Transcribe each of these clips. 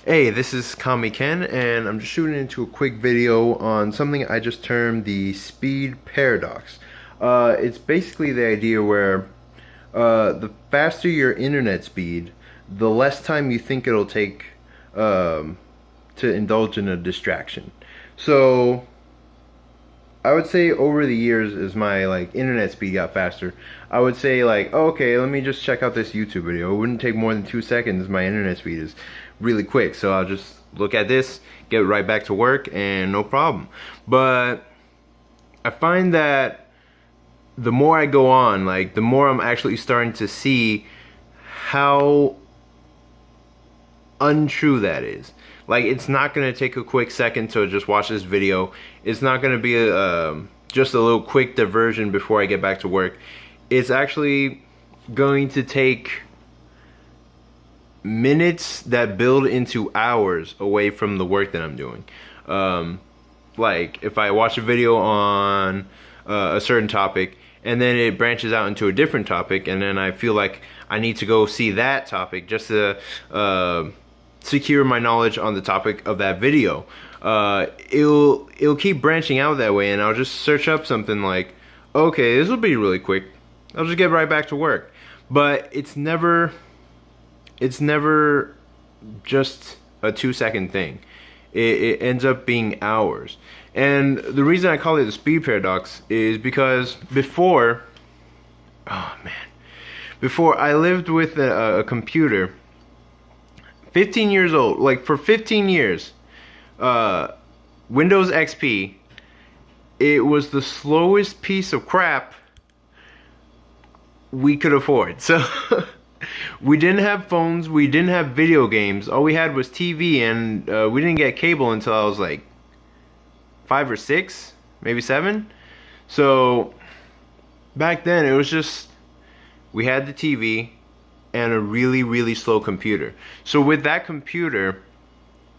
Hey, this is Kami Ken, and I'm just shooting into a quick video on something I just termed the speed paradox. It's basically the idea where the faster your internet speed, the less time you think it'll take to indulge in a distraction. So I would say over the years, as my internet speed got faster, I would say oh, okay, let me just check out this YouTube video. It wouldn't take more than 2 seconds. My internet speed is really quick, so I'll just look at this, get right back to work, and no problem. But I find that the more I go on, the more I'm actually starting to see how untrue that is. It's not gonna take a quick second to just watch this video. It's not gonna be just a little quick diversion before I get back to work. It's actually going to take minutes that build into hours away from the work that I'm doing. If I watch a video on a certain topic and then it branches out into a different topic, and then I feel like I need to go see that topic just to secure my knowledge on the topic of that video. It'll keep branching out that way, and I'll just search up something like, okay, this will be really quick. I'll just get right back to work. But it's never just a 2-second thing. It ends up being hours. And the reason I call it the speed paradox is because before I lived with a computer, 15 years old, for 15 years, Windows XP, it was the slowest piece of crap we could afford. So we didn't have phones, we didn't have video games, all we had was TV, and we didn't get cable until I was 5 or 6, maybe 7. So back then it was just, we had the TV and a really slow computer. So with that computer,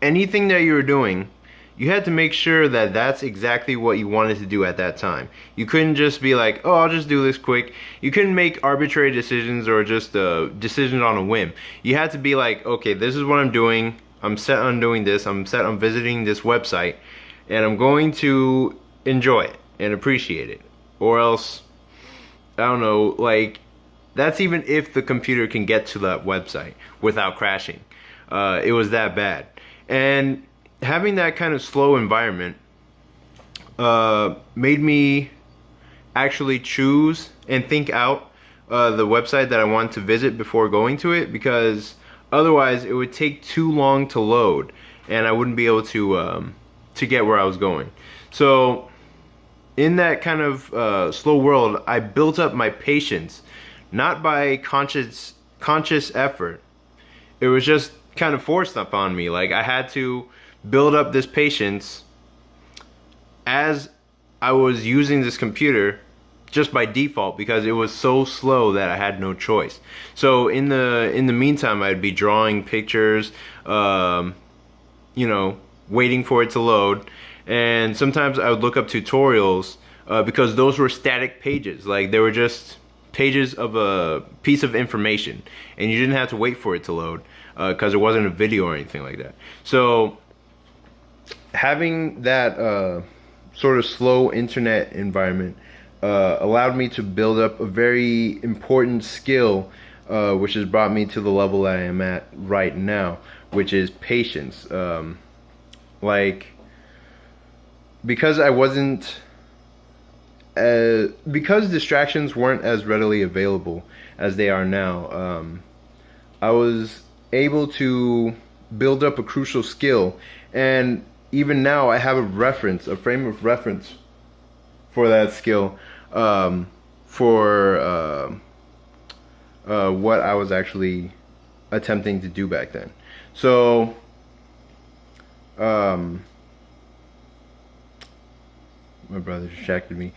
anything that you were doing, you had to make sure that that's exactly what you wanted to do at that time. You couldn't just be like, oh, I'll just do this quick. You couldn't make arbitrary decisions or just decisions on a whim. You had to be like, okay, this is what I'm doing. I'm set on doing this. I'm set on visiting this website, and I'm going to enjoy it and appreciate it. Or else, I don't know, that's even if the computer can get to that website without crashing. It was that bad. And having that kind of slow environment made me actually choose and think out the website that I wanted to visit before going to it, because otherwise it would take too long to load and I wouldn't be able to get where I was going. So in that kind of slow world, I built up my patience, not by conscious effort. It was just kind of forced upon me. I had to build up this patience as I was using this computer just by default, because it was so slow that I had no choice. So in the meantime, I'd be drawing pictures, waiting for it to load, and sometimes I would look up tutorials because those were static pages. They were just pages of a piece of information, and you didn't have to wait for it to load because it wasn't a video or anything like that. So having that sort of slow internet environment allowed me to build up a very important skill, which has brought me to the level that I am at right now, which is patience. Because I wasn't because distractions weren't as readily available as they are now, I was able to build up a crucial skill, and even now I have a frame of reference for that skill, for what I was actually attempting to do back then. So my brother distracted me.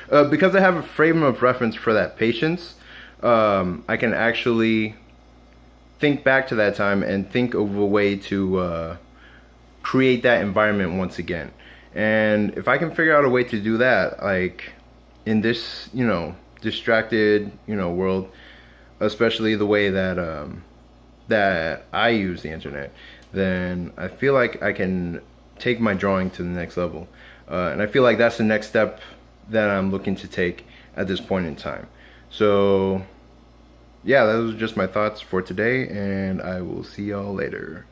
Because I have a frame of reference for that patience, I can actually think back to that time and think of a way to create that environment once again. And if I can figure out a way to do that, in this, distracted, world, especially the way that that I use the internet, then I feel like I can take my drawing to the next level. And I feel like that's the next step that I'm looking to take at this point in time. So yeah, those are just my thoughts for today, and I will see y'all later.